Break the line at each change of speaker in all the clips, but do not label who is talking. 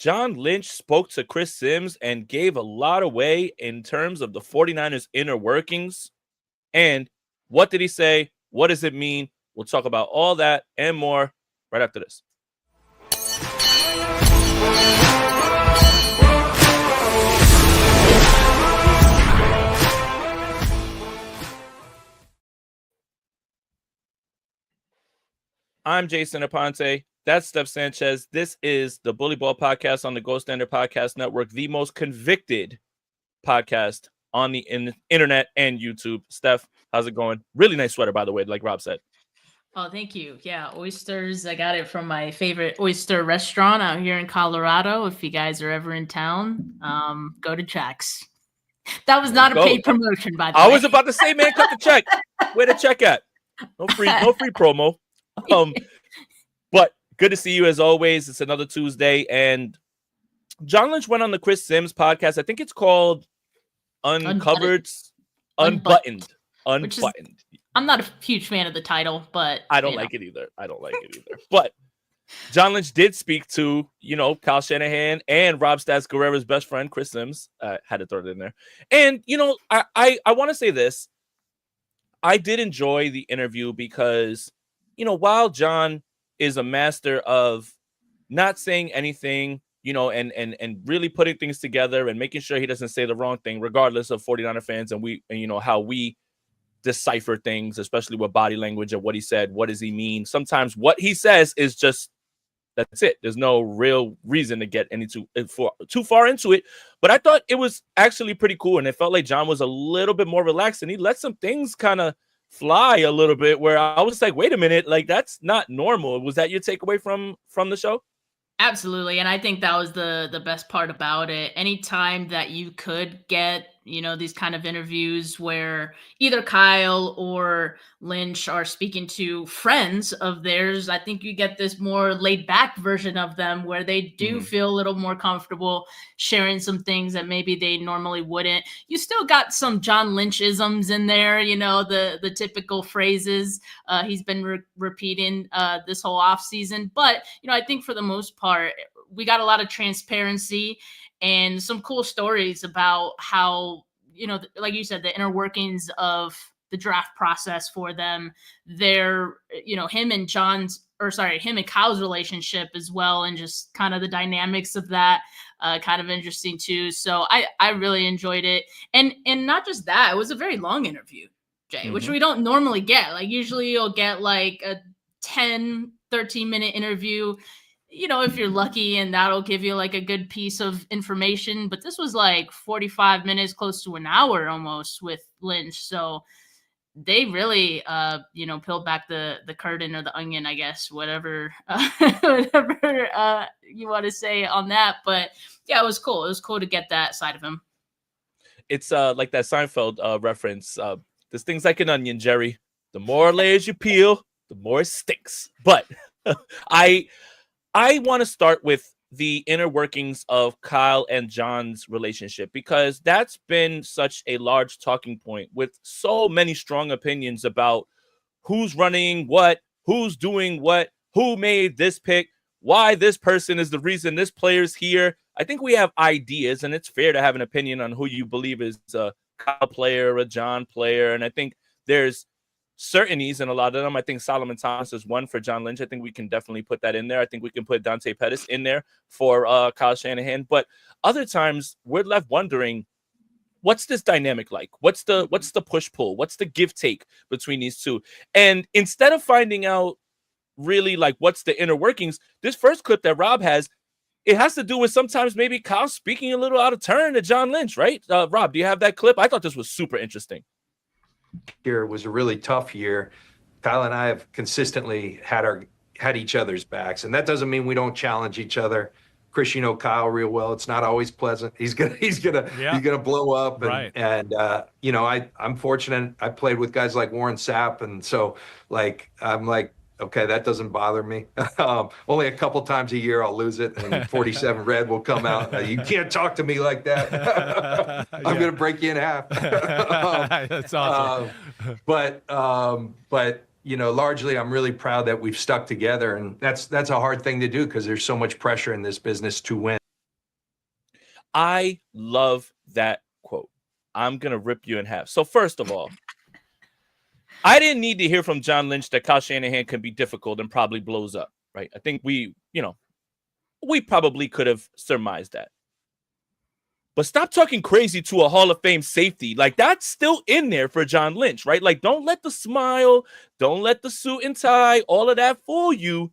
John Lynch spoke to Chris Sims and gave a lot away in terms of the 49ers inner workings. And what did he say? What does it mean? We'll talk about all that and more right after this. I'm Jason Aponte. That's Steph Sanchez. This is the Bully Ball Podcast on the Gold Standard Podcast Network, the most convicted podcast on the internet and YouTube. Steph, how's it going? Really nice sweater, by the way, like Rob said.
Oh, thank you. Yeah, oysters. I got it from my favorite oyster restaurant out here in Colorado. If you guys are ever in town, go to Jack's. That was not a paid promotion, by the way.
I was about to say, man, cut the check. Where the check at? No free promo. But good to see you as always. It's another Tuesday, and John Lynch went on the Chris Sims podcast. I think it's called Unbuttoned.
I'm not a huge fan of the title, but
I don't like it either. But John Lynch did speak to, Kyle Shanahan and Rob Stats Guerrera's best friend, Chris Sims. Had to throw it in there. And, I want to say this. I did enjoy the interview because, while John is a master of not saying anything, and really putting things together and making sure he doesn't say the wrong thing, regardless of 49er fans and how we decipher things, especially with body language and what he said. What does he mean? Sometimes what he says is just, that's it. There's no real reason to get too far into it. But I thought it was actually pretty cool. And it felt like John was a little bit more relaxed and he let some things kind of fly a little bit where I was like, wait a minute, like that's not normal. Was that your takeaway from the show?
Absolutely. And I think that was the best part about it. Anytime that you could get, these kind of interviews where either Kyle or Lynch are speaking to friends of theirs, I think you get this more laid back version of them where they do feel a little more comfortable sharing some things that maybe they normally wouldn't. You still got some John Lynch-isms in there, the typical phrases he's been repeating this whole offseason. But, I think for the most part, we got a lot of transparency and some cool stories about how, like you said, the inner workings of the draft process for them, him and Kyle's relationship as well. And just kind of the dynamics of that, kind of interesting too. So I really enjoyed it. And not just that, it was a very long interview, Jay, which we don't normally get. Like usually you'll get like a 10, 13-minute interview, if you're lucky, and that'll give you like a good piece of information. But this was like 45 minutes, close to an hour almost with Lynch. So they really, peeled back the curtain or the onion, I guess, whatever you want to say on that. But yeah, it was cool. It was cool to get that side of him.
It's like that Seinfeld reference. This thing's like an onion, Jerry. The more layers you peel, the more it stinks. But I want to start with the inner workings of Kyle and John's relationship, because that's been such a large talking point with so many strong opinions about who's running what, who's doing what, who made this pick, why this person is the reason this player's here. I think we have ideas, and it's fair to have an opinion on who you believe is a Kyle player, a John player. And I think there's certainties in a lot of them. I think Solomon Thomas is one for John Lynch. I think we can definitely put that in there. I think we can put Dante Pettis in there for Kyle Shanahan. But other times we're left wondering, what's this dynamic like? What's the push-pull? What's the give-take between these two? And instead of finding out really like what's the inner workings, this first clip that Rob has, it has to do with sometimes maybe Kyle speaking a little out of turn to John Lynch, right? Rob, do you have that clip? I thought this was super interesting.
Year was a really tough year. Kyle and I have consistently had each other's backs, and that doesn't mean we don't challenge each other. Chris, Kyle real well. It's not always pleasant. He's gonna blow up,
right.
And I'm fortunate. I played with guys like Warren Sapp, and so I'm like, okay, that doesn't bother me. Only a couple times a year I'll lose it, and 47 red will come out. You can't talk to me like that. I'm going to break you in half.
That's awesome.
But largely I'm really proud that we've stuck together, and that's a hard thing to do because there's so much pressure in this business to win.
I love that quote. I'm going to rip you in half. So first of all, I didn't need to hear from John Lynch that Kyle Shanahan can be difficult and probably blows up, right? I think we probably could have surmised that. But stop talking crazy to a Hall of Fame safety. Like, that's still in there for John Lynch, right? Like, don't let the smile, don't let the suit and tie, all of that fool you.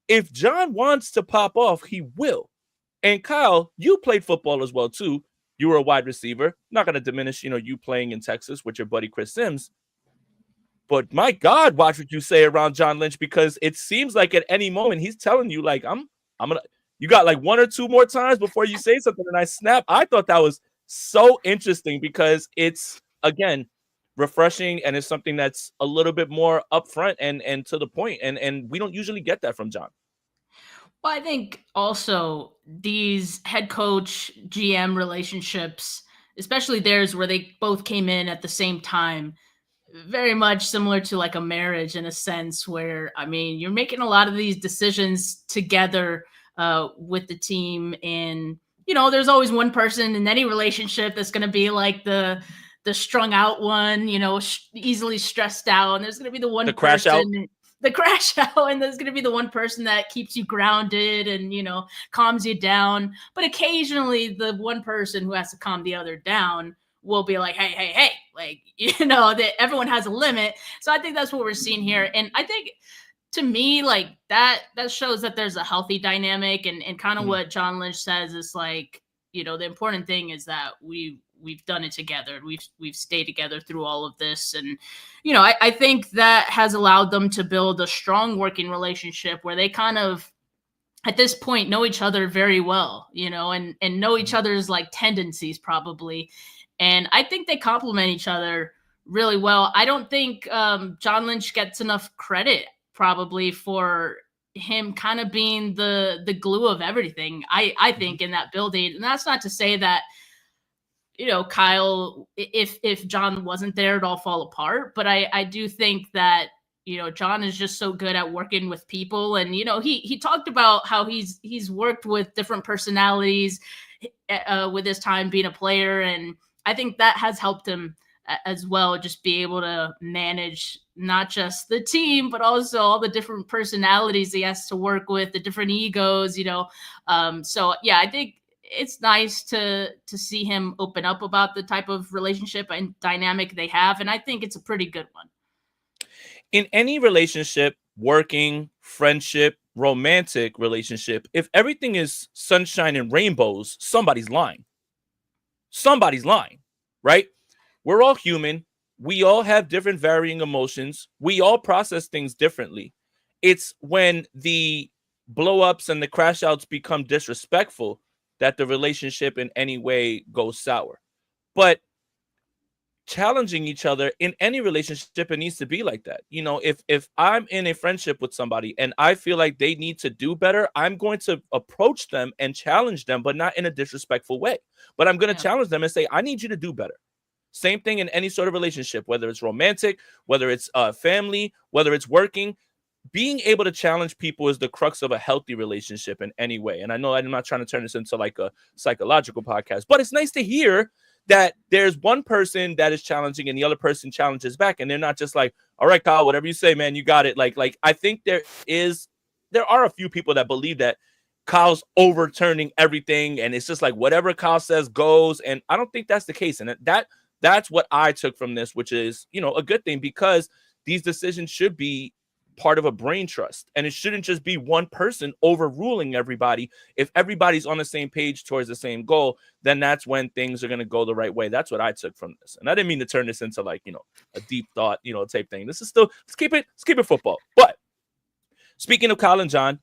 If John wants to pop off, he will. And Kyle, you played football as well, too. You were a wide receiver. Not going to diminish, you playing in Texas with your buddy Chris Sims. But my God, watch what you say around John Lynch, because it seems like at any moment he's telling you, like, I'm gonna. You got like one or two more times before you say something, and I snap. I thought that was so interesting because it's, again, refreshing, and it's something that's a little bit more upfront and to the point, and we don't usually get that from John.
Well, I think also these head coach GM relationships, especially theirs where they both came in at the same time, very much similar to like a marriage in a sense where, I mean, you're making a lot of these decisions together with the team. And, there's always one person in any relationship that's going to be like the strung out one, easily stressed out. And there's going to be the one
crash out.
The crash out, and there's going to be the one person that keeps you grounded and, calms you down. But occasionally the one person who has to calm the other down will be like, hey, like, that everyone has a limit. So I think that's what we're seeing here. And I think, to me, like that shows that there's a healthy dynamic, and kind of what John Lynch says is like, the important thing is that we've done it together. We've stayed together through all of this. And, I think that has allowed them to build a strong working relationship where they kind of, at this point, know each other very well, and know each other's like tendencies probably. And I think they complement each other really well. I don't think John Lynch gets enough credit probably for him kind of being the glue of everything, I think, in that building. And that's not to say that, Kyle, if John wasn't there, it'd all fall apart. But I do think that, John is just so good at working with people. And, he talked about how he's worked with different personalities with his time being a player. And I think that has helped him as well, just be able to manage not just the team, but also all the different personalities he has to work with, the different egos, So yeah, I think it's nice to see him open up about the type of relationship and dynamic they have. And I think it's a pretty good one.
In any relationship, working, friendship, romantic relationship, if everything is sunshine and rainbows, somebody's lying. Somebody's lying, right? We're all human. We all have different varying emotions. We all process things differently. It's when the blow-ups and the crash outs become disrespectful that the relationship in any way goes sour. But challenging each other in any relationship, it needs to be like that. If I'm in a friendship with somebody and I feel like they need to do better, I'm going to approach them and challenge them, but not in a disrespectful way. But I'm going to challenge them and say, I need you to do better. Same thing in any sort of relationship, whether it's romantic, whether it's family, whether it's working. Being able to challenge people is the crux of a healthy relationship in any way. And I know I'm not trying to turn this into like a psychological podcast, but it's nice to hear that there's one person that is challenging and the other person challenges back. And they're not just like, all right, Kyle, whatever you say, man, you got it. Like I think there are a few people that believe that Kyle's overturning everything. And it's just like whatever Kyle says goes. And I don't think that's the case. And that's what I took from this, which is, a good thing, because these decisions should be part of a brain trust, and it shouldn't just be one person overruling everybody. If everybody's on the same page towards the same goal, then that's when things are going to go the right way. That's what I took from this. And I didn't mean to turn this into like, a deep thought, type thing. This is still, let's keep it football. But speaking of Kyle and John,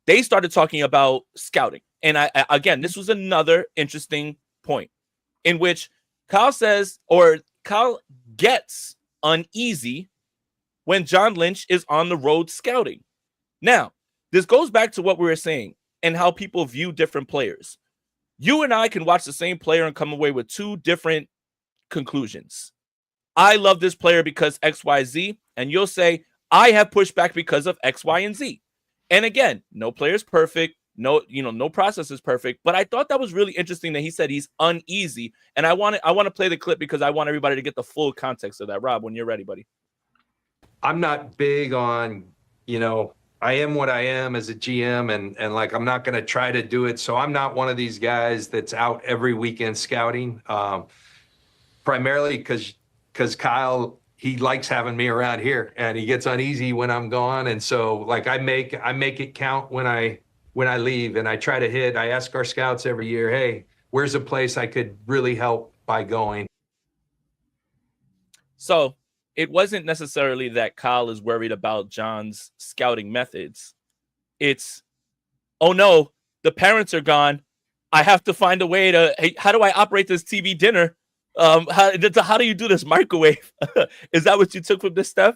they started talking about scouting. And I again, this was another interesting point in which Kyle gets uneasy when John Lynch is on the road scouting. Now, this goes back to what we were saying and how people view different players. You and I can watch the same player and come away with two different conclusions. I love this player because X, Y, Z, and you'll say, I have pushed back because of X, Y, and Z. And again, no player is perfect. No process is perfect. But I thought that was really interesting that he said he's uneasy. And I want to play the clip because I want everybody to get the full context of that. Rob, when you're ready, buddy.
I'm not big on, I am what I am as a GM, and like I'm not going to try to do it. So I'm not one of these guys that's out every weekend scouting. Primarily because Kyle, he likes having me around here, and he gets uneasy when I'm gone. And so like I make it count when I leave, and I try to hit. I ask our scouts every year, hey, where's a place I could really help by going?
So it wasn't necessarily that Kyle is worried about John's scouting methods. It's, oh no, the parents are gone. I have to find a way to, hey, how do I operate this TV dinner? How do you do this microwave? Is that what you took from this, Steph?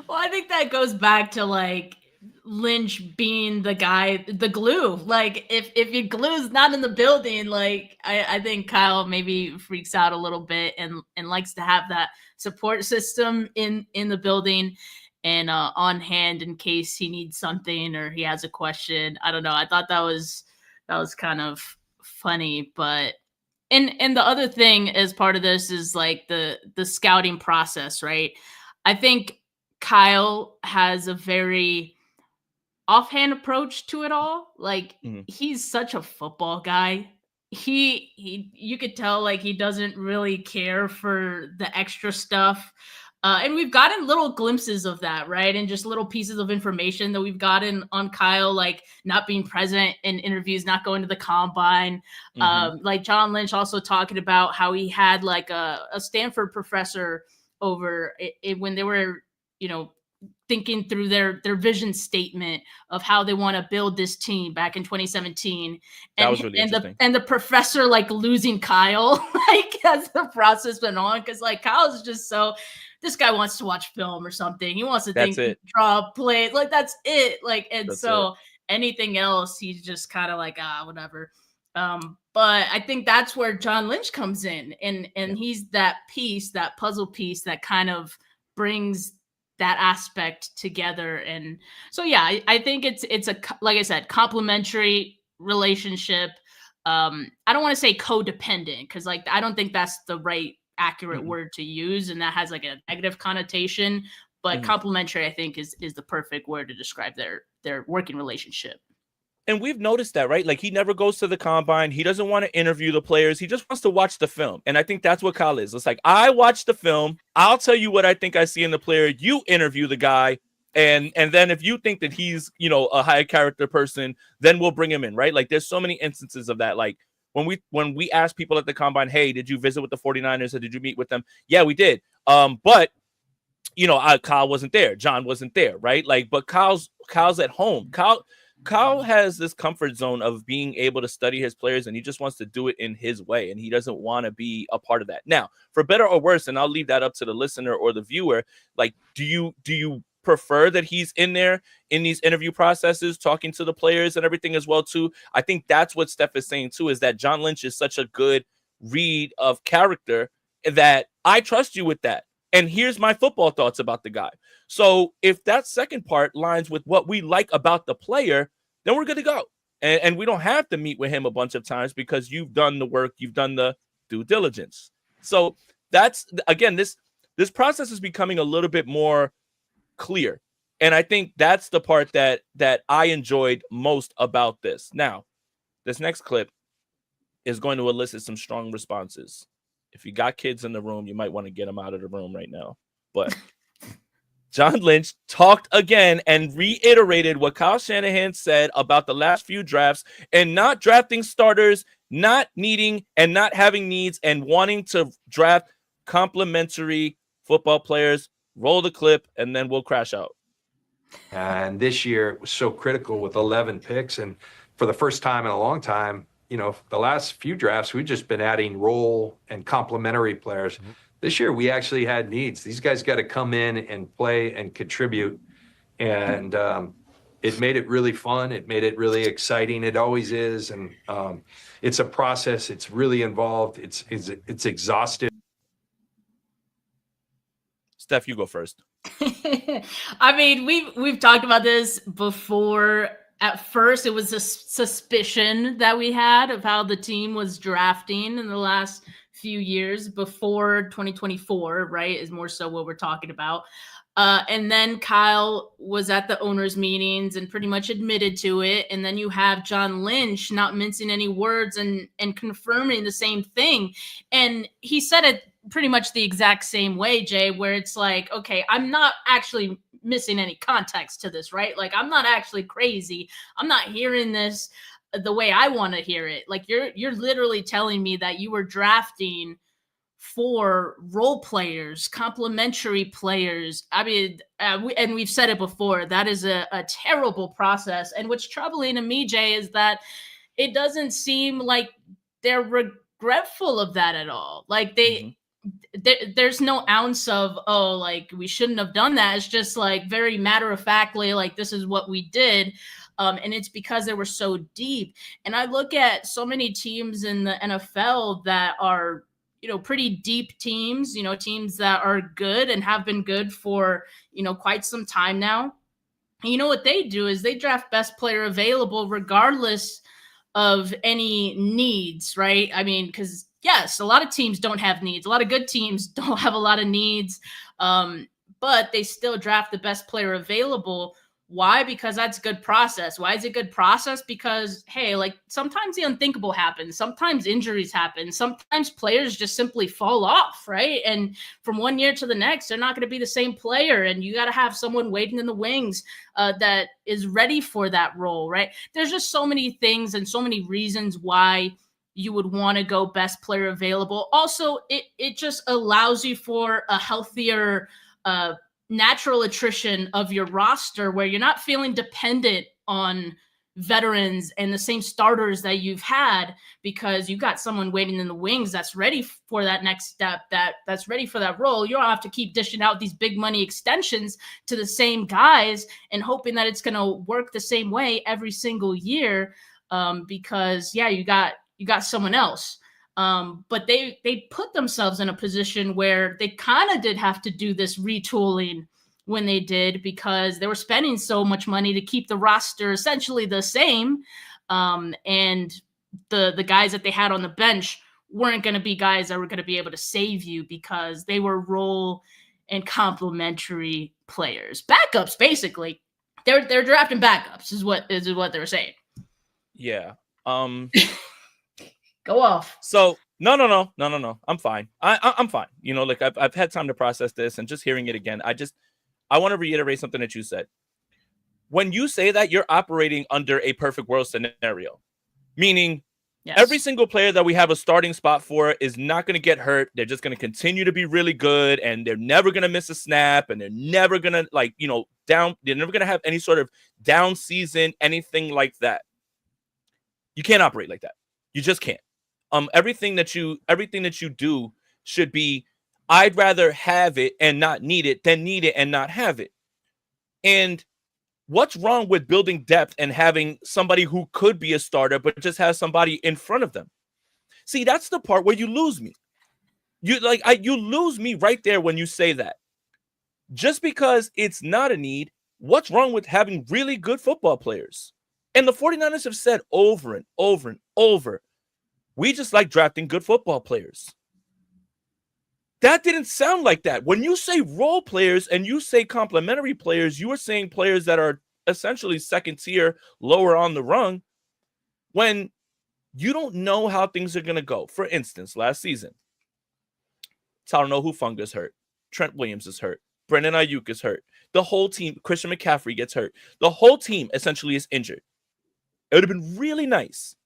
Well, I think that goes back to like Lynch being the guy, the glue. Like if your glue's not in the building, like I think Kyle maybe freaks out a little bit and likes to have that support system in the building and on hand in case he needs something or he has a question. I don't know. I thought that was kind of funny, but and the other thing as part of this is like the scouting process, right? I think Kyle has a very offhand approach to it all. Like he's such a football guy. You could tell like he doesn't really care for the extra stuff. And we've gotten little glimpses of that, right? And just little pieces of information that we've gotten on Kyle, like not being present in interviews, not going to the combine. Like John Lynch also talking about how he had like a Stanford professor over it when they were, thinking through their vision statement of how they want to build this team back in 2017.
That was really interesting.
And the professor like losing Kyle, like as the process went on. Cause like Kyle's just this guy wants to watch film or something. He wants to draw plays. Like that's it. Like, and anything else, he's just kind of like, whatever. But I think that's where John Lynch comes in and he's that piece, that puzzle piece that kind of brings that aspect together. And so, yeah, I think it's a, like I said, complementary relationship. I don't want to say codependent because like, I don't think that's the right accurate word to use. And that has like a negative connotation, but complementary, I think is the perfect word to describe their working relationship.
And we've noticed that, right? Like he never goes to the combine. He doesn't want to interview the players. He just wants to watch the film. And I think that's what Kyle is. It's like, I watch the film. I'll tell you what I think I see in the player. You interview the guy. And then if you think that he's, a high character person, then we'll bring him in, right? Like there's so many instances of that. Like when we ask people at the combine, hey, did you visit with the 49ers or did you meet with them? Yeah, we did. But Kyle wasn't there. John wasn't there, right? Like, but Kyle's at home. Kyle has this comfort zone of being able to study his players, and he just wants to do it in his way, and he doesn't want to be a part of that. Now, for better or worse, and I'll leave that up to the listener or the viewer, like, do you prefer that he's in there in these interview processes, talking to the players and everything as well, too? I think that's what Steph is saying, too, is that John Lynch is such a good read of character that I trust you with that. And here's my football thoughts about the guy. So if that second part lines with what we like about the player, then we're good to go. And we don't have to meet with him a bunch of times because you've done the work, you've done the due diligence. So that's, again, this process is becoming a little bit more clear. And I think that's the part that I enjoyed most about this. Now, this next clip is going to elicit some strong responses. If you got kids in the room, you might want to get them out of the room right now. But John Lynch talked again and reiterated what Kyle Shanahan said about the last few drafts and not drafting starters, not needing and not having needs and wanting to draft complementary football players. Roll the clip and then we'll crash out.
And this year it was so critical with 11 picks. And for the first time in a long time, the last few drafts, we've just been adding role and complementary players. This year, we actually had needs. These guys got to come in and play and contribute. And it made it really fun. It made it really exciting. It always is. And it's a process. It's really involved. It's exhaustive.
Steph, you go first.
I mean, we've talked about this before at first it was a suspicion that we had of how the team was drafting in the last few years before 2024, right? Is more so what we're talking about. And then Kyle was at the owners' meetings and pretty much admitted to it. And then you have John Lynch not mincing any words and confirming the same thing. And he said it pretty much the exact same way, Jay, where it's like, okay, I'm not actually missing any context to this, right? Like, I'm not actually crazy. I'm not hearing this the way I want to hear it. Like, you're literally telling me that you were drafting for role players, complementary players. I mean, we've said it before, that is a terrible process. And what's troubling to me, Jay, is that it doesn't seem like they're regretful of that at all. Like there's no ounce of, oh, like we shouldn't have done that. It's just like very matter of factly, like this is what we did. And it's because they were so deep. And I look at so many teams in the NFL that are, pretty deep teams, teams that are good and have been good for, quite some time now. And what they do is they draft best player available regardless of any needs, right? I mean, because yes, a lot of teams don't have needs. A lot of good teams don't have a lot of needs, but they still draft the best player available. Why? Because that's good process. Why is it good process? Because, hey, like sometimes the unthinkable happens. Sometimes injuries happen. Sometimes players just simply fall off, right? And from one year to the next, they're not going to be the same player. And you got to have someone waiting in the wings that is ready for that role, right? There's just so many things and so many reasons why you would want to go best player available. Also, it just allows you for a healthier natural attrition of your roster where you're not feeling dependent on veterans and the same starters that you've had, because you've got someone waiting in the wings that's ready for that next step, that's ready for that role. You don't have to keep dishing out these big money extensions to the same guys and hoping that it's going to work the same way every single year, because you got someone else. But they put themselves in a position where they kind of did have to do this retooling when they did, because they were spending so much money to keep the roster essentially the same. And the guys that they had on the bench weren't going to be guys that were going to be able to save you, because they were role and complementary players. Backups, basically. They're drafting backups is what they were saying.
Yeah.
Go off.
So no. I'm fine. I'm fine. Like I've had time to process this, and just hearing it again, I want to reiterate something that you said. When you say that, you're operating under a perfect world scenario, meaning yes, every single player that we have a starting spot for is not going to get hurt. They're just going to continue to be really good, and they're never going to miss a snap, and they're never going to down. They're never going to have any sort of down season, anything like that. You can't operate like that. You just can't. Everything that you do should be, I'd rather have it and not need it than need it and not have it. And what's wrong with building depth and having somebody who could be a starter but just has somebody in front of them? See, that's the part where you lose me. You lose me right there when you say that. Just because it's not a need, what's wrong with having really good football players? And the 49ers have said over and over and over, we just like drafting good football players. That didn't sound like that. When you say role players and you say complementary players, you are saying players that are essentially second tier, lower on the rung, when you don't know how things are going to go. For instance, last season, Talanoa Hufanga's hurt. Trent Williams is hurt. Brendan Ayuk is hurt. The whole team, Christian McCaffrey gets hurt. The whole team essentially is injured. It would have been really nice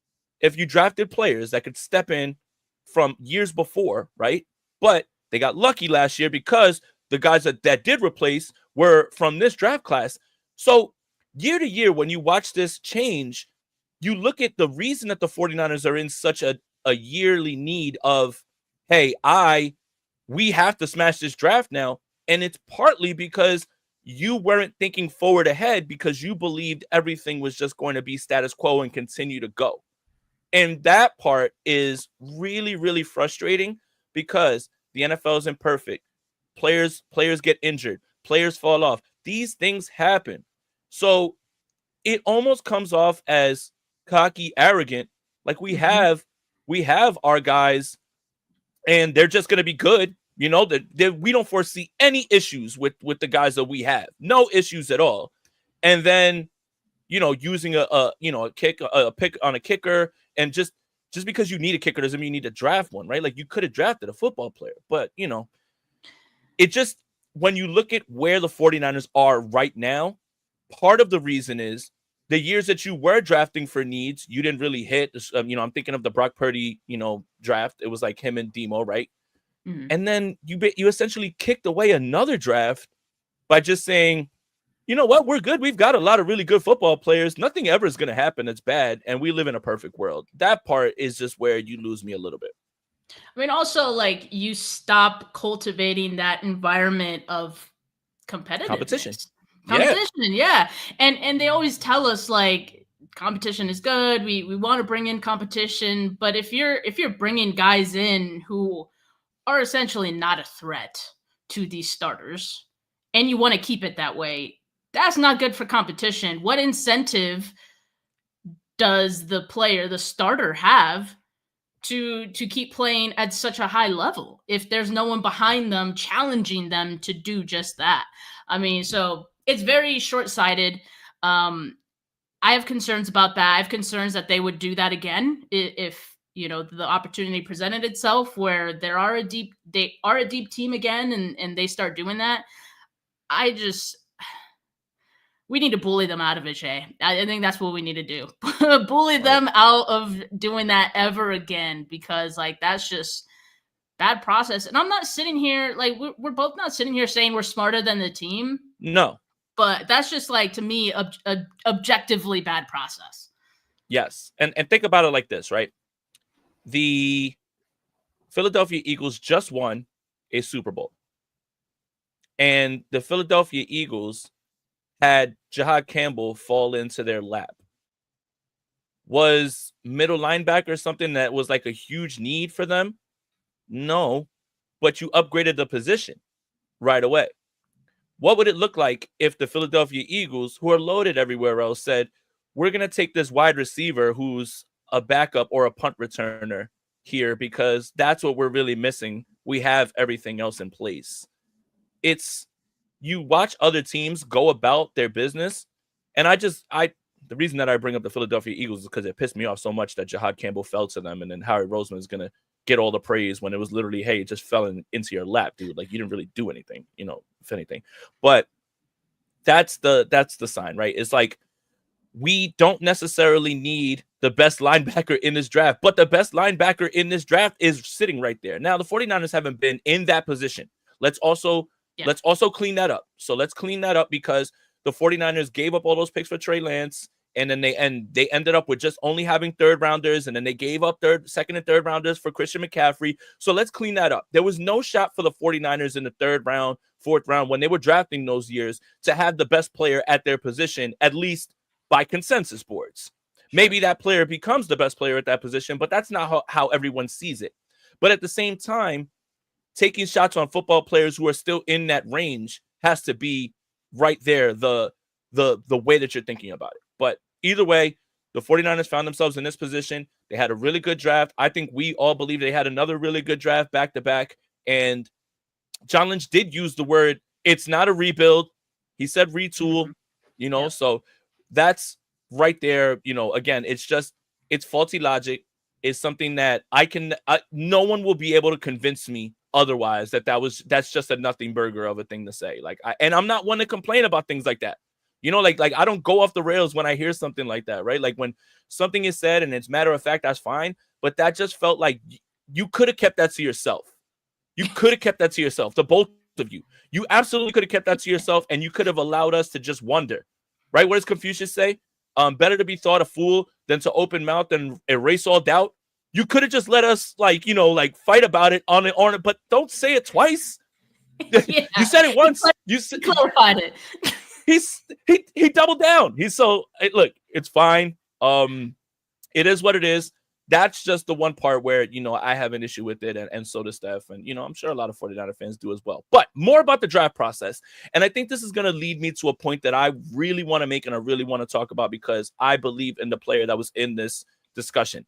if you drafted players that could step in from years before, right? But they got lucky last year because the guys that did replace were from this draft class. So year to year, when you watch this change, you look at the reason that the 49ers are in such a yearly need of, hey, we have to smash this draft now. And it's partly because you weren't thinking forward ahead, because you believed everything was just going to be status quo and continue to go. And that part is really, really frustrating, because the NFL is imperfect. Players get injured. Players fall off. These things happen. So it almost comes off as cocky, arrogant. Like we have our guys, and they're just going to be good. You know, that we don't foresee any issues with the guys that we have, no issues at all. And then, you know, using a pick on a kicker, and just because you need a kicker doesn't mean you need to draft one, right? Like you could have drafted a football player, but you know, it just, when you look at where the 49ers are right now, part of the reason is the years that you were drafting for needs, you didn't really hit. You know, I'm thinking of the Brock Purdy, you know, draft. It was like him and Demo, right? And then you essentially kicked away another draft by just saying, you know what, we're good. We've got a lot of really good football players. Nothing ever is going to happen that's bad, and we live in a perfect world. That part is just where you lose me a little bit.
I mean, also, like, you stop cultivating that environment of competition. Yeah. And they always tell us, like, competition is good. We want to bring in competition, but if you're bringing guys in who are essentially not a threat to these starters, and you want to keep it that way, that's not good for competition. What incentive does the starter have to keep playing at such a high level if there's no one behind them challenging them to do just that? I mean, so it's very short-sighted. I have concerns about that. I have concerns that they would do that again if you know, the opportunity presented itself where they are a deep team again, and they start doing that. We need to bully them out of it, Jay. I think that's what we need to do. Bully them out of doing that ever again, because like that's just bad process. And I'm not sitting here, like, we're both not sitting here saying we're smarter than the team.
No.
But that's just, like, to me, objectively bad process.
Yes. And think about it like this, right? The Philadelphia Eagles just won a Super Bowl. And the Philadelphia Eagles had Jahad Campbell fall into their lap. Was middle linebacker something that was like a huge need for them? No, but you upgraded the position right away. What would it look like if the Philadelphia Eagles, who are loaded everywhere else, said, we're going to take this wide receiver who's a backup or a punt returner here because that's what we're really missing. We have everything else in place. You watch other teams go about their business, and the reason that I bring up the Philadelphia Eagles is because it pissed me off so much that Jahad Campbell fell to them, and then Harry Roseman is going to get all the praise when it was literally, hey, it just fell into your lap, dude. Like, you didn't really do anything, you know, if anything. But that's the sign, right? It's like, we don't necessarily need the best linebacker in this draft, but the best linebacker in this draft is sitting right there. Now, the 49ers haven't been in that position. Let's also clean that up. So let's clean that up, because the 49ers gave up all those picks for Trey Lance, and then they ended up with just only having third rounders, and then they gave up second and third rounders for Christian McCaffrey. So let's clean that up. There was no shot for the 49ers in the third round, fourth round, when they were drafting those years, to have the best player at their position, at least by consensus boards. Maybe that player becomes the best player at that position, but that's not how everyone sees it. But at the same time, taking shots on football players who are still in that range has to be right there, the way that you're thinking about it. But either way, the 49ers found themselves in this position. They had a really good draft. I think we all believe they had another really good draft back to back. And John Lynch did use the word, it's not a rebuild. He said retool, you know, so that's right there. You know, again, it's faulty logic. It's something that no one will be able to convince me otherwise that's just a nothing burger of a thing to say. Like, and I'm not one to complain about things like that. You know, like I don't go off the rails when I hear something like that, right? Like, when something is said and it's matter of fact, that's fine. But that just felt like you could have kept that to yourself. You could have kept that to yourself, the both of you. You absolutely could have kept that to yourself, and you could have allowed us to just wonder, right? What does Confucius say? Better to be thought a fool than to open mouth and erase all doubt. You could have just let us, like, you know, like, fight about it on it, but don't say it twice.
Yeah.
You said it once. You
clarified it.
He doubled down. Look, it's fine. It is what it is. that's just the one part where, I have an issue with it, and so does Steph. And, I'm sure a lot of 49er fans do as well. But more about the draft process. And I think this is going to lead me to a point that I really want to make and I really want to talk about, because I believe in the player that was in this discussion.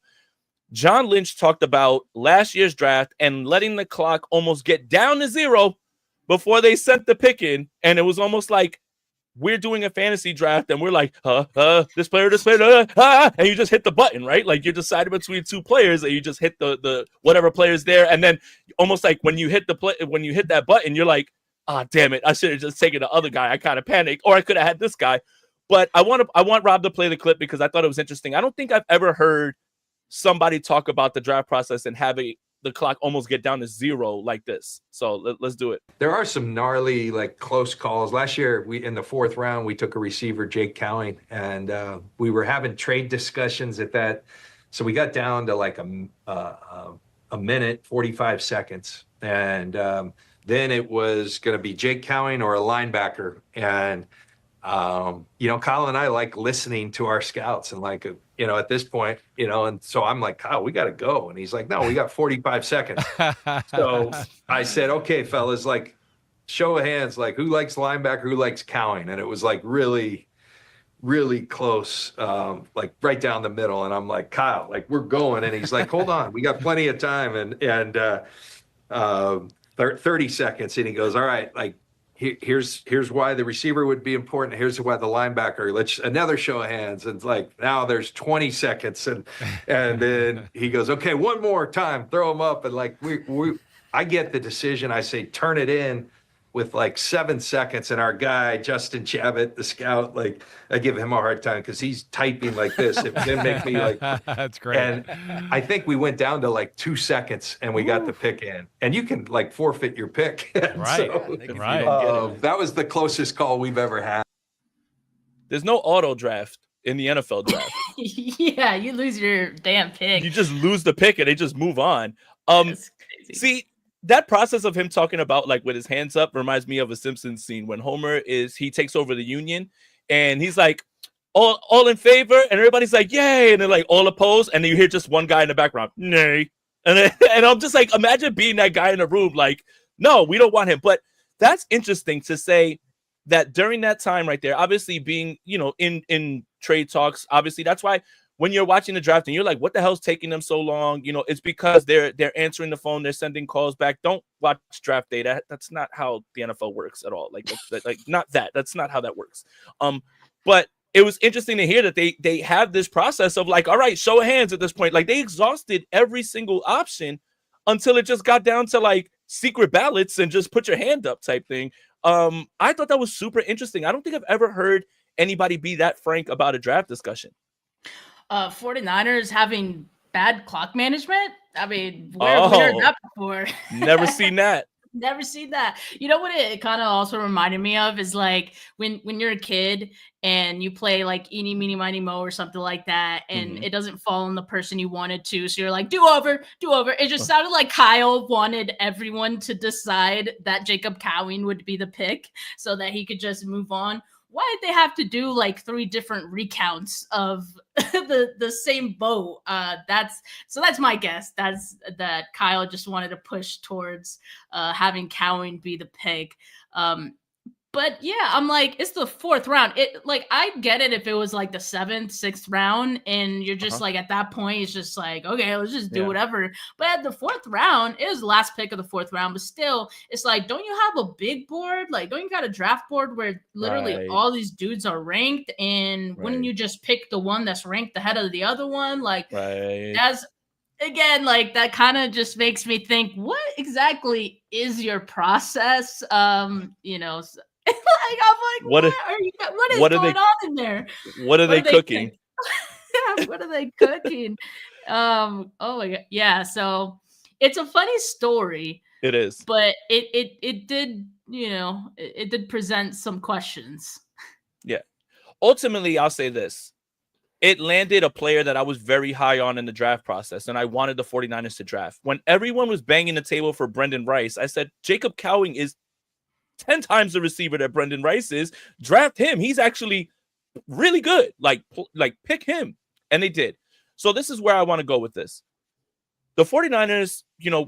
John Lynch talked about last year's draft and letting the clock almost get down to 0 before they sent the pick in. And it was almost like we're doing a fantasy draft and we're like, this player, and you just hit the button, right? Like you're deciding between two players and you just hit the whatever player's there. And then almost like when you hit that button, you're like, damn it, I should have just taken the other guy. I kind of panicked, or I could have had this guy. But I want Rob to play the clip because I thought it was interesting. I don't think I've ever heard somebody talk about the draft process and having the clock almost get down to 0 like this. So let's do it.
There are some gnarly, close calls. Last year, in the 4th round, we took a receiver, Jake Cowing, and we were having trade discussions at that. So we got down to a minute, 45 seconds. And then it was going to be Jake Cowing or a linebacker. And, Kyle and I like listening to our scouts and at this point, and so I'm like, Kyle, we got to go. And he's like, no, we got 45 seconds. So I said, okay, fellas, show of hands, who likes linebacker, who likes Cowing? And it was really, really close, right down the middle. And I'm like, Kyle, we're going. And he's like, hold on, we got plenty of time. And 30 seconds. And he goes, all right, here's why the receiver would be important. Here's why the linebacker. Let's another show of hands. And now there's 20 seconds. And then he goes, okay, one more time, throw him up. And I get the decision. I say, turn it in with 7 seconds. And our guy, Justin Chabot, the scout, I give him a hard time because he's typing like this. It didn't make me
That's great.
And I think we went down to 2 seconds and we got the pick in. And you can forfeit your pick.
Right.
That was the closest call we've ever had.
There's no auto draft in the NFL draft.
Yeah, you lose your damn pick.
You just lose the pick and they just move on.
That's crazy.
See, that process of him talking about with his hands up reminds me of a Simpsons scene when Homer he takes over the union and he's like, all in favor, and everybody's like, yay, and they're all opposed, and then you hear just one guy in the background, nay, and I'm just imagine being that guy in the room, no, we don't want him. But that's interesting to say that during that time right there, obviously being in trade talks, obviously that's why when you're watching the draft and you're like, what the hell's taking them so long? It's because they're answering the phone, they're sending calls back. Don't watch draft day. That's not how the NFL works at all. Not that. That's not how that works. But it was interesting to hear that they have this process of all right, show of hands at this point. They exhausted every single option until it just got down to secret ballots and just put your hand up type thing. I thought that was super interesting. I don't think I've ever heard anybody be that frank about a draft discussion.
49ers having bad clock management. I mean, where have we heard that before?
Never seen that.
Never seen that. You know what it kind of also reminded me of is when you're a kid and you play Eeny, Meeny, Miny, Mo or something like that, and it doesn't fall on the person you wanted to. So you're do over. It just sounded like Kyle wanted everyone to decide that Jacob Cowing would be the pick so that he could just move on. Why did they have to do 3 different recounts of the same vote? That's my guess. That's that Kyle just wanted to push towards having Cowing be the pick. But yeah, I'm it's the 4th round. It I get it if it was the 7th, 6th round, and you're just at that point, it's just okay, let's just do whatever. But at the 4th round, it was the last pick of the 4th round. But still, it's don't you have a big board? Don't you got a draft board where literally all these dudes are ranked? And wouldn't you just pick the one that's ranked ahead of the other one? That's again, that kind of just makes me think, what exactly is your process? I'm what is going on in there?
What are they cooking?
What are they cooking? Oh my God. Yeah. So it's a funny story.
It is.
But it did, it did present some questions.
Yeah. Ultimately, I'll say this. It landed a player that I was very high on in the draft process, and I wanted the 49ers to draft. When everyone was banging the table for Brendan Rice, I said, Jacob Cowing is 10 times the receiver that Brendan Rice is. Draft him. He's actually really good. Pick him. And they did. So this is where I want to go with this. The 49ers,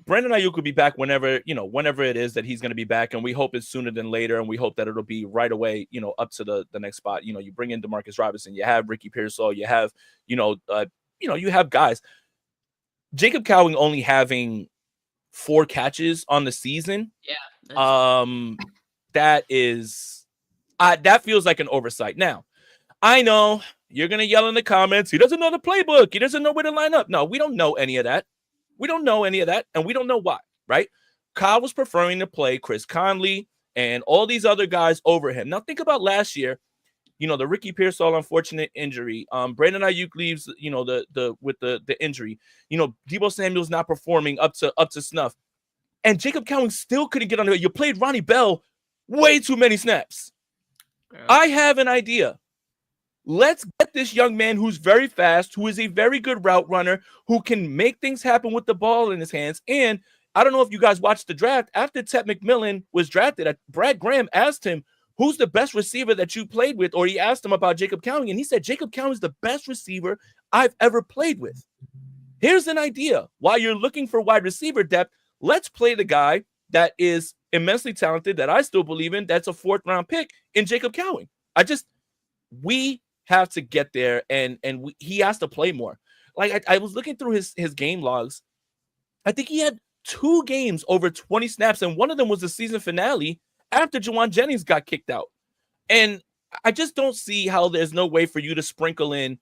Brandon Ayuk will be back whenever it is that he's going to be back. And we hope it's sooner than later. And we hope that it'll be right away, up to the next spot. You bring in DeMarcus Robinson, you have Ricky Pearsall, you have, you have guys. Jacob Cowing only having 4 catches on the season.
Yeah.
That feels like an oversight. Now, I know you're going to yell in the comments, he doesn't know the playbook. He doesn't know where to line up. No, we don't know any of that. We don't know any of that, and we don't know why, right? Kyle was preferring to play Chris Conley and all these other guys over him. Now, think about last year, the Ricky Pearsall unfortunate injury. Brandon Ayuk leaves, with the injury. Deebo Samuel's not performing up to snuff. And Jacob Cowing still couldn't get on the. You played Ronnie Bell way too many snaps.
Yeah.
I have an idea. Let's get this young man who's very fast, who is a very good route runner, who can make things happen with the ball in his hands. And I don't know if you guys watched the draft. After Ted McMillan was drafted, Brad Graham asked him, who's the best receiver that you played with? Or he asked him about Jacob Cowing, and he said, Jacob Cowing is the best receiver I've ever played with. Here's an idea. While you're looking for wide receiver depth, let's play the guy that is immensely talented, that I still believe in, that's a 4th-round pick in Jacob Cowing. We have to get there, and he has to play more. Like, I was looking through his game logs. I think he had 2 games over 20 snaps, and one of them was the season finale after Juwan Jennings got kicked out. And I just don't see how there's no way for you to sprinkle in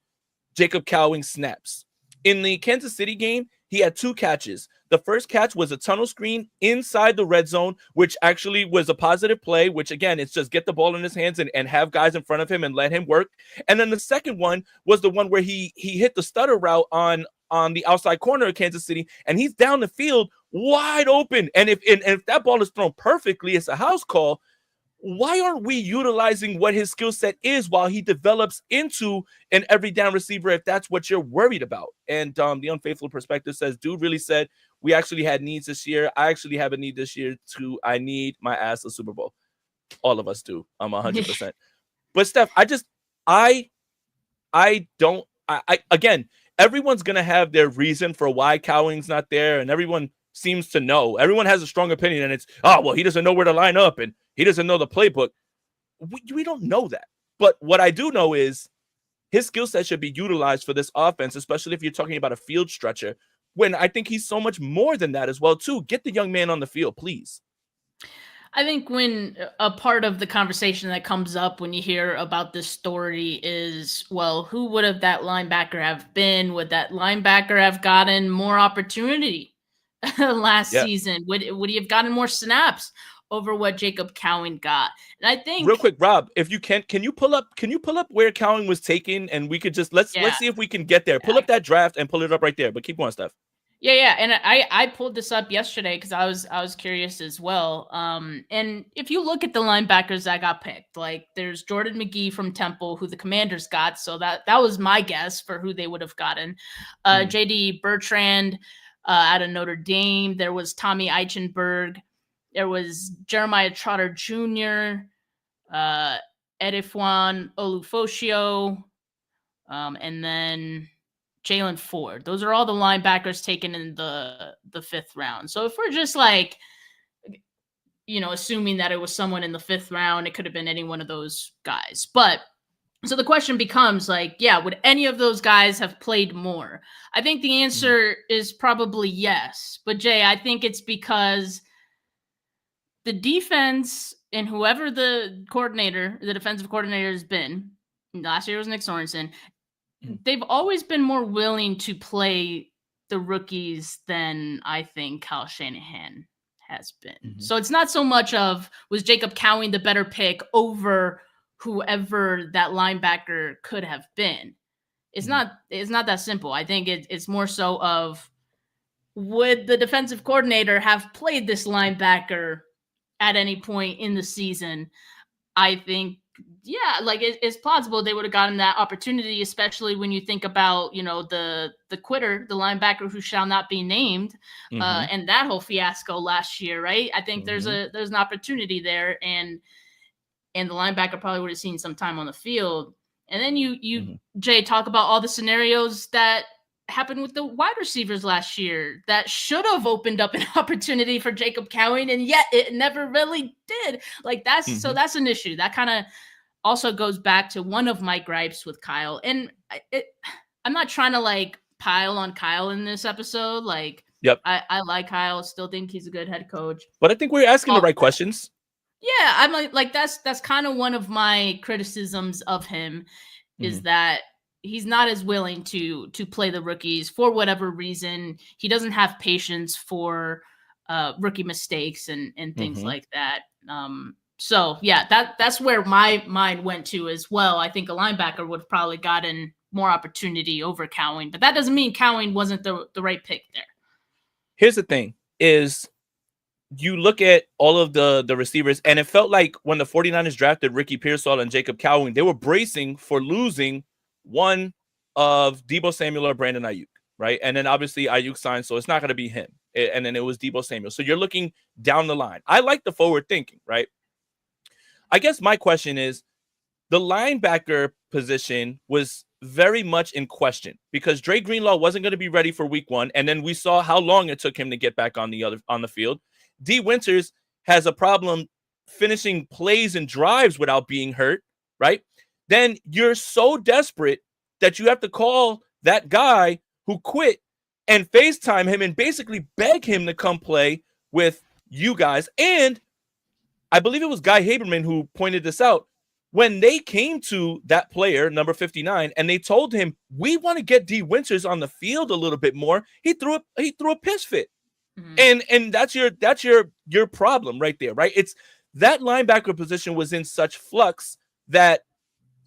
Jacob Cowing snaps. In the Kansas City game, he had 2 catches. The first catch was a tunnel screen inside the red zone, which actually was a positive play, which, again, it's just get the ball in his hands and have guys in front of him and let him work. And then the second one was the one where he hit the stutter route on the outside corner of Kansas City, and he's down the field wide open. And if that ball is thrown perfectly, it's a house call. Why aren't we utilizing what his skill set is while he develops into an every down receiver if that's what you're worried about? And the Unfaithful Perspective says, dude really said, we actually had needs this year. I actually have a need this year too. I need my ass a Super Bowl. All of us do. I'm 100%. But Steph, again, everyone's going to have their reason for why Cowing's not there. And everyone seems to know. Everyone has a strong opinion, and it's, he doesn't know where to line up, and he doesn't know the playbook. We don't know that. But what I do know is his skill set should be utilized for this offense, especially if you're talking about a field stretcher, when I think he's so much more than that as well, too. Get the young man on the field, please.
I think when a part of the conversation that comes up when you hear about this story is, well, who would have that linebacker have been? Would that linebacker have gotten more opportunity last season? Would he have gotten more snaps over what Jacob Cowing got? And I think,
real quick, Rob, if you can you pull up where Cowing was taken, and we could just let's see if we can get there. Pull up that draft and pull it up right there. But keep going, Steph.
Yeah. And I pulled this up yesterday because I was curious as well. And if you look at the linebackers that got picked, like there's Jordan McGee from Temple, who the Commanders got. So that was my guess for who they would have gotten. JD Bertrand out of Notre Dame. There was Tommy Eichenberg. There was Jeremiah Trotter Jr., Edifwan Olufosio, and then Jalen Ford. Those are all the linebackers taken in the 5th round. So if we're just like, assuming that it was someone in the 5th round, it could have been any one of those guys. But so the question becomes like, would any of those guys have played more? I think the answer is probably yes. But Jay, I think it's because the defense and whoever the defensive coordinator has been, last year was Nick Sorensen, they've always been more willing to play the rookies than I think Kyle Shanahan has been. Mm-hmm. So it's not so much of, was Jacob Cowing the better pick over whoever that linebacker could have been? It's not that simple. I think it's more so of, would the defensive coordinator have played this linebacker at any point in the season? I think, it's plausible they would have gotten that opportunity, especially when you think about, the quitter, the linebacker who shall not be named, and that whole fiasco last year, right? I think there's an opportunity there, and the linebacker probably would have seen some time on the field. And then you Jay, talk about all the scenarios that happened with the wide receivers last year that should have opened up an opportunity for Jacob Cowing, and yet it never really did. Like so that's an issue. That kind of also goes back to one of my gripes with Kyle. And I'm not trying to like pile on Kyle in this episode. Like,
yep,
I like Kyle, still think he's a good head coach.
But I think we're asking the right questions.
Yeah, I'm like that's kind of one of my criticisms of him is that he's not as willing to play the rookies for whatever reason. He doesn't have patience for rookie mistakes and things like that. So yeah, that's where my mind went to as well. I think a linebacker would have probably gotten more opportunity over Cowing, but that doesn't mean Cowing wasn't the right pick there.
Here's the thing is you look at all of the receivers, and it felt like when the 49ers drafted Ricky Pearsall and Jacob Cowing, they were bracing for losing one of Deebo Samuel or Brandon Ayuk, right? And then obviously Ayuk signed, so it's not going to be him. And then it was Deebo Samuel. So you're looking down the line. I like the forward thinking, right? I guess my question is, the linebacker position was very much in question because Dre Greenlaw wasn't going to be ready for week 1. And then we saw how long it took him to get back on the field. D Winters has a problem finishing plays and drives without being hurt, right? Then you're so desperate that you have to call that guy who quit and FaceTime him and basically beg him to come play with you guys. And I believe it was Guy Haberman who pointed this out. When they came to that player, number 59, and they told him, we want to get D Winters on the field a little bit more, he threw a piss fit. And that's your problem right there, right? It's that linebacker position was in such flux that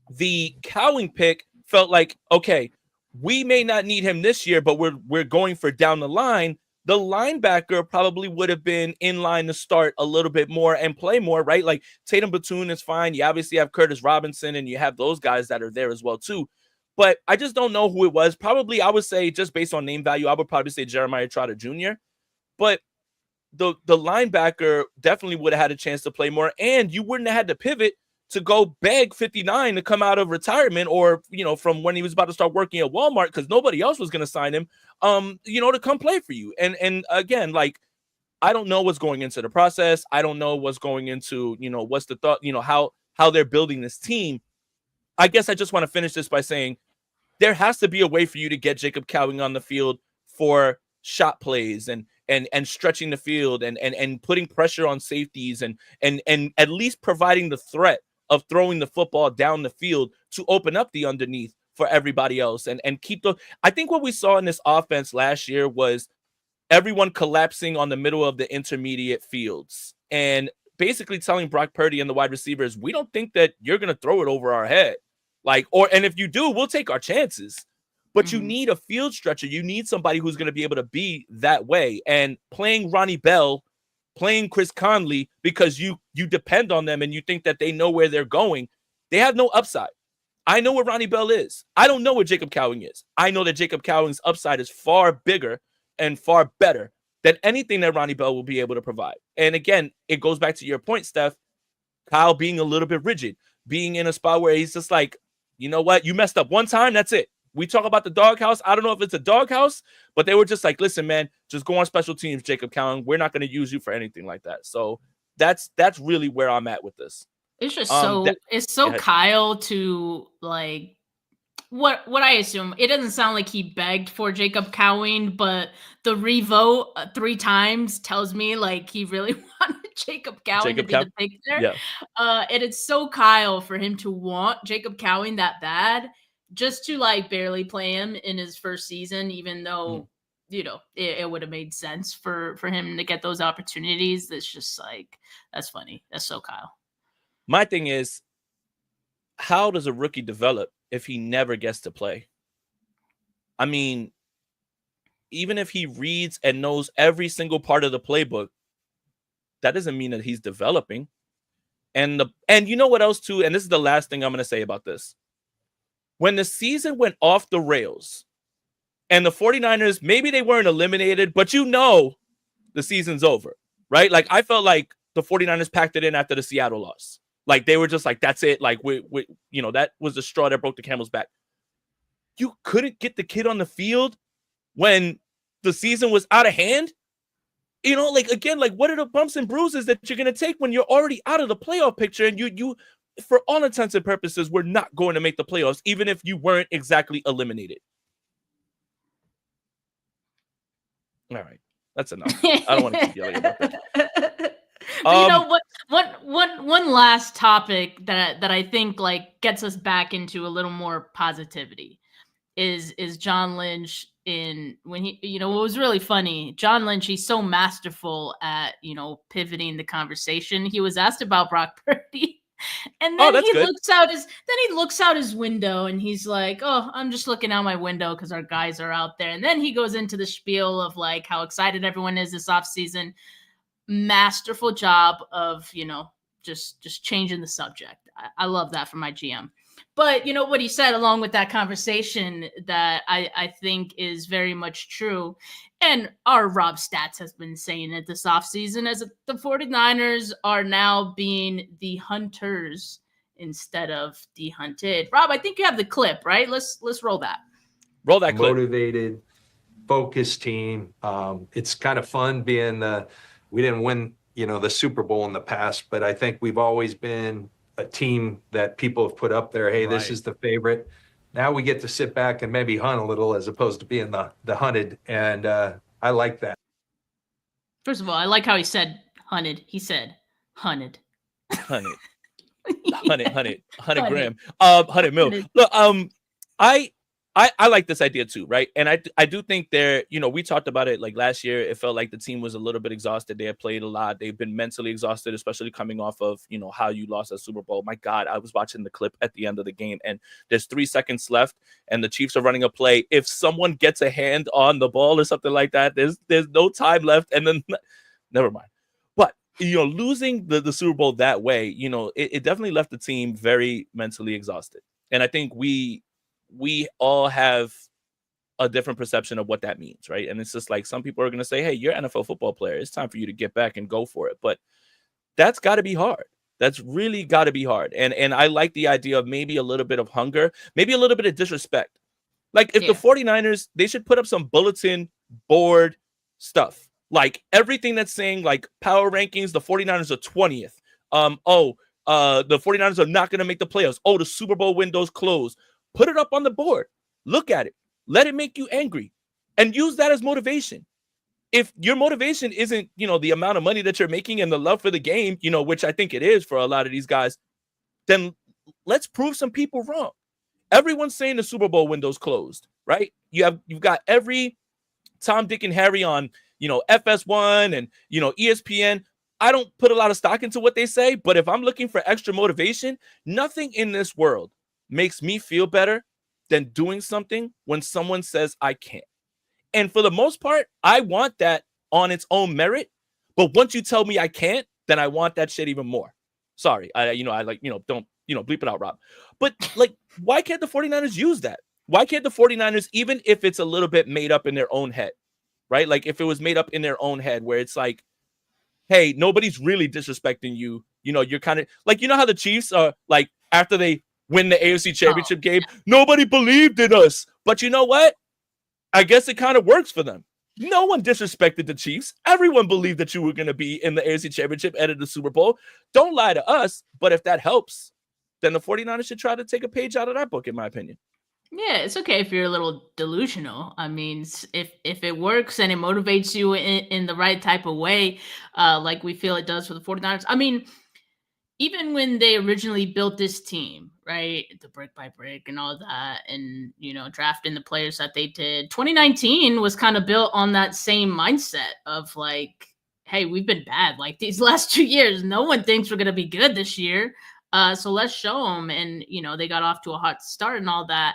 the Cowing pick felt like, okay, we may not need him this year, but we're going for down the line. The linebacker probably would have been in line to start a little bit more and play more, right? Like Tatum Batoon is fine. You obviously have Curtis Robinson and you have those guys that are there as well too. But I just don't know who it was. Probably I would say just based on name value, I would probably say Jeremiah Trotter Jr. But the linebacker definitely would have had a chance to play more, and you wouldn't have had to pivot to go beg 59 to come out of retirement or, from when he was about to start working at Walmart because nobody else was going to sign him, to come play for you. And again, like, I don't know what's going into the process. I don't know what's going into, what's the thought, how they're building this team. I guess I just want to finish this by saying there has to be a way for you to get Jacob Cowing on the field for shot plays and stretching the field and putting pressure on safeties and at least providing the threat of throwing the football down the field to open up the underneath for everybody else and keep I think what we saw in this offense last year was everyone collapsing on the middle of the intermediate fields and basically telling Brock Purdy and the wide receivers, we don't think that you're going to throw it over our head. And if you do, we'll take our chances. But you need a field stretcher. You need somebody who's going to be able to be that way. And playing Ronnie Bell, playing Chris Conley, because you depend on them and you think that they know where they're going, they have no upside. I know what Ronnie Bell is. I don't know what Jacob Cowing is. I know that Jacob Cowing's upside is far bigger and far better than anything that Ronnie Bell will be able to provide. And again, it goes back to your point, Steph, Kyle being a little bit rigid, being in a spot where he's just like, you know what? You messed up one time. That's it. We talk about the doghouse. I don't know if it's a doghouse, but they were just like, listen, man, just go on special teams, Jacob Cowing. We're not going to use you for anything like that. So that's really where I'm at with this.
It's just so Kyle to like what I assume. It doesn't sound like he begged for Jacob Cowing, but the revote 3 times tells me like he really wanted Jacob Cowing to be the pick there.
Yeah.
And it's so Kyle for him to want Jacob Cowing that bad. Just to like barely play him in his first season, even though, it would have made sense for him to get those opportunities. That's just like, that's funny. That's so Kyle.
My thing is, how does a rookie develop if he never gets to play? I mean, even if he reads and knows every single part of the playbook, that doesn't mean that he's developing. And you know what else too? And this is the last thing I'm going to say about this. When the season went off the rails and the 49ers, maybe they weren't eliminated, but the season's over, right? Like, I felt like the 49ers packed it in after the Seattle loss. Like, they were just like, that's it. Like, we that was the straw that broke the camel's back. You couldn't get the kid on the field when the season was out of hand. You know, like, again, like, what are the bumps and bruises that you're going to take when you're already out of the playoff picture and you, for all intents and purposes, were not going to make the playoffs, even if you weren't exactly eliminated. All right. That's enough. I don't want to keep yelling about that.
But you know what? One last topic that I think like gets us back into a little more positivity is John Lynch when he, you know, what was really funny, John Lynch, he's so masterful at, you know, pivoting the conversation. He was asked about Brock Purdy. And then he looks out his window and he's like, "Oh, I'm just looking out my window because our guys are out there." And then he goes into the spiel of like how excited everyone is this offseason. Masterful job of, you know, just changing the subject. I love that from my GM. But you know what he said along with that conversation that I think is very much true. And our Rob Stats has been saying it this offseason as the 49ers are now being the hunters instead of the hunted. Rob, I think you have the clip, right? Let's roll that.
Roll that clip.
Motivated, focused team. It's kind of fun being we didn't win, you know, the Super Bowl in the past, but I think we've always been a team that people have put up there. Hey, this is the favorite. Now we get to sit back and maybe hunt a little as opposed to being the hunted. And I like that.
First of all, I like how he said hunted. He said hunted.
Hunted. 100 gram. 100 mil. Look, I like this idea too, right? And I do think you know, we talked about it like last year. It felt like the team was a little bit exhausted. They had played a lot. They've been mentally exhausted, especially coming off of, you know, how you lost at Super Bowl. My God, I was watching the clip at the end of the game and there's 3 seconds left and the Chiefs are running a play. If someone gets a hand on the ball or something like that, there's no time left. And then never mind. But, you know, losing the Super Bowl that way, you know, it definitely left the team very mentally exhausted. And I think we all have a different perception of what that means, right? And it's just like some people are going to say, hey, you're an NFL football player. It's time for you to get back and go for it. But that's got to be hard. That's really got to be hard. And I like the idea of maybe a little bit of hunger, maybe a little bit of disrespect. Like if the 49ers, they should put up some bulletin board stuff. Like everything that's saying like power rankings, the 49ers are 20th. The 49ers are not going to make the playoffs. Oh, the Super Bowl window's closed. Put it up on the board. Look at it. Let it make you angry and use that as motivation. If your motivation isn't, you know, the amount of money that you're making and the love for the game, you know, which I think it is for a lot of these guys, then let's prove some people wrong. Everyone's saying the Super Bowl window's closed, right? You've got every Tom, Dick, and Harry on, you know, FS1 and, you know, ESPN. I don't put a lot of stock into what they say, but if I'm looking for extra motivation, nothing in this world makes me feel better than doing something when someone says I can't. And for the most part, I want that on its own merit. But once you tell me I can't, then I want that shit even more. Sorry. Don't, bleep it out, Rob. But like, why can't the 49ers use that? Why can't the 49ers, even if it's a little bit made up in their own head, right? Like if it was made up in their own head where it's like, hey, nobody's really disrespecting you. You know, you're kind of like, you know how the Chiefs are like after they win the AFC Championship game, nobody believed in us. But you know what? I guess it kind of works for them. No one disrespected the Chiefs. Everyone believed that you were going to be in the AFC Championship and in the Super Bowl. Don't lie to us. But if that helps, then the 49ers should try to take a page out of that book, in my opinion.
Yeah, it's okay if you're a little delusional. I mean, if it works and it motivates you in the right type of way, like we feel it does for the 49ers. I mean, even when they originally built this team, right, the brick by brick and all that, and, you know, drafting the players that they did, 2019 was kind of built on that same mindset of like, hey, we've been bad. Like these last 2 years, no one thinks we're going to be good this year. So let's show them. And, you know, they got off to a hot start and all that.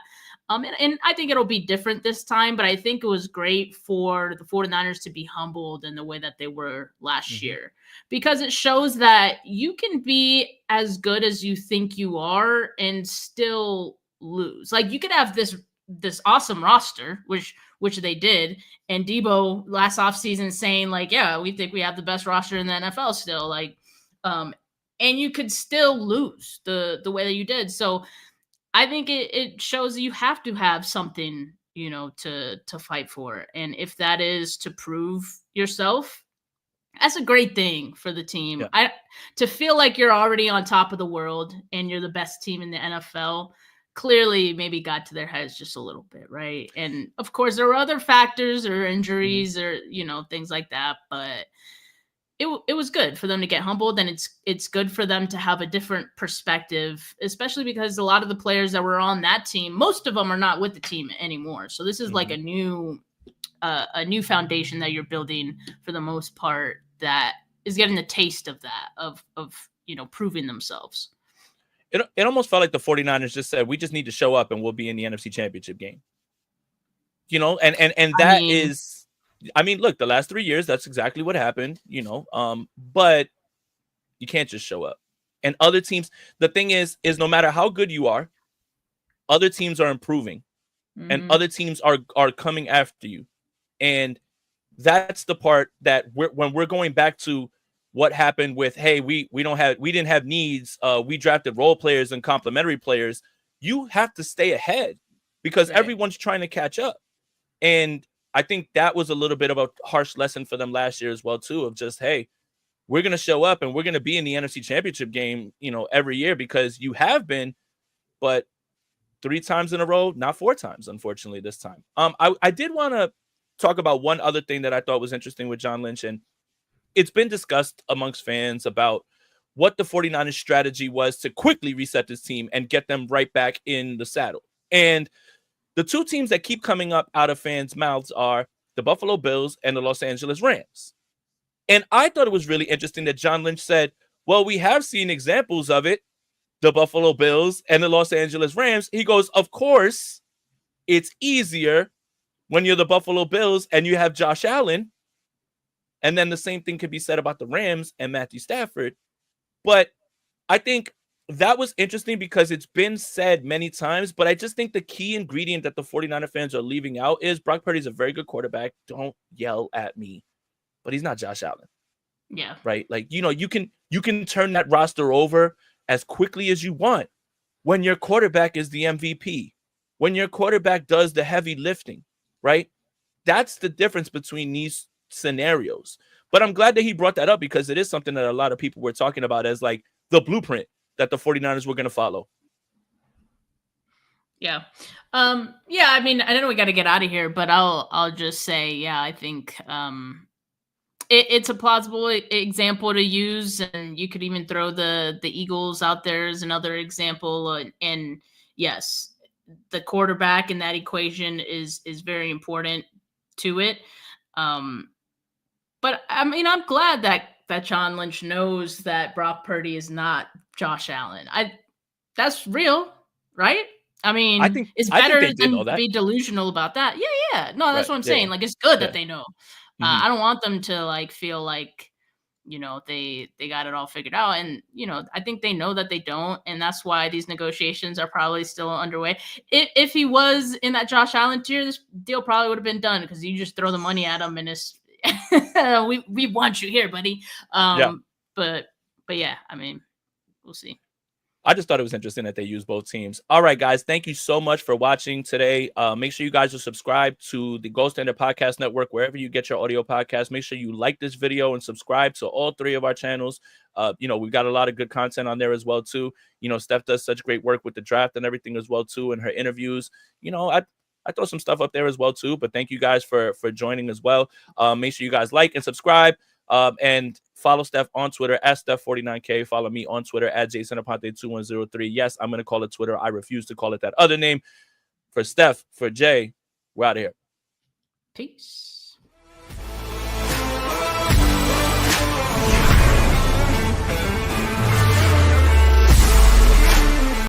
And I think it'll be different this time, but I think it was great for the 49ers to be humbled in the way that they were last year, because it shows that you can be as good as you think you are and still lose. Like you could have this awesome roster, which they did, and Debo last offseason saying like, yeah, we think we have the best roster in the NFL still, like, and you could still lose the way that you did. So I think it shows that you have to have something to fight for. And if that is to prove yourself, that's a great thing for the team. To feel like you're already on top of the world and you're the best team in the NFL, clearly maybe got to their heads just a little bit, right? And of course there were other factors or injuries or things like that, but it was good for them to get humbled, and it's good for them to have a different perspective, especially because a lot of the players that were on that team, most of them are not with the team anymore. So this is like a new foundation that you're building for the most part that is getting the taste of that, of proving themselves.
It almost felt like the 49ers just said, we just need to show up and we'll be in the NFC Championship game. And that is, I mean, look, the last 3 years, that's exactly what happened, but you can't just show up. And other teams, the thing is no matter how good you are, other teams are improving and other teams are coming after you. And that's the part that when we're going back to what happened with, hey, we didn't have needs. We drafted role players and complementary players. You have to stay ahead because everyone's trying to catch up. And I think that was a little bit of a harsh lesson for them last year as well, too, of just, hey, we're going to show up and we're going to be in the NFC Championship game, every year because you have been, but 3 times in a row, not 4 times, unfortunately, this time. I did want to talk about one other thing that I thought was interesting with John Lynch, and it's been discussed amongst fans about what the 49ers strategy was to quickly reset this team and get them right back in the saddle. And the 2 teams that keep coming up out of fans' mouths are the Buffalo Bills and the Los Angeles Rams. And I thought it was really interesting that John Lynch said, well, we have seen examples of it, the Buffalo Bills and the Los Angeles Rams. He goes, of course, it's easier when you're the Buffalo Bills and you have Josh Allen. And then the same thing could be said about the Rams and Matthew Stafford. But I think that was interesting because it's been said many times, but I just think the key ingredient that the 49er fans are leaving out is Brock Purdy is a very good quarterback. Don't yell at me, but he's not Josh Allen.
Yeah.
Right. Like, you can turn that roster over as quickly as you want when your quarterback is the MVP, when your quarterback does the heavy lifting, right? That's the difference between these scenarios. But I'm glad that he brought that up because it is something that a lot of people were talking about as like the blueprint that the 49ers were going to follow.
Yeah. I mean, I know we got to get out of here, but I'll just say, I think it's a plausible example to use, and you could even throw the Eagles out there as another example. And yes, the quarterback in that equation is very important to it. But I mean, I'm glad that John Lynch knows that Brock Purdy is not Josh Allen. That's real, right? I mean, it's better than to be delusional about that. Yeah. No, that's what I'm saying. Like, it's good that they know. I don't want them to like feel like, they got it all figured out. And, I think they know that they don't. And that's why these negotiations are probably still underway. If he was in that Josh Allen tier, this deal probably would have been done because you just throw the money at him and it's we want you here, buddy. But yeah, I mean, we'll see.
I just thought it was interesting that they use both teams. All right, guys, thank you so much for watching today. Make sure you guys are subscribed to the Gold Standard Podcast Network, wherever you get your audio podcast. Make sure you like this video and subscribe to all 3 of our channels. We've got a lot of good content on there as well, too. Steph does such great work with the draft and everything as well, too, and her interviews. I throw some stuff up there as well, too. But thank you guys for joining as well. Make sure you guys like and subscribe. And follow Steph on Twitter at Steph49K. Follow me on Twitter at JasonAponte2103. Yes, I'm going to call it Twitter. I refuse to call it that other name. For Steph, for Jay, we're out of here.
Peace.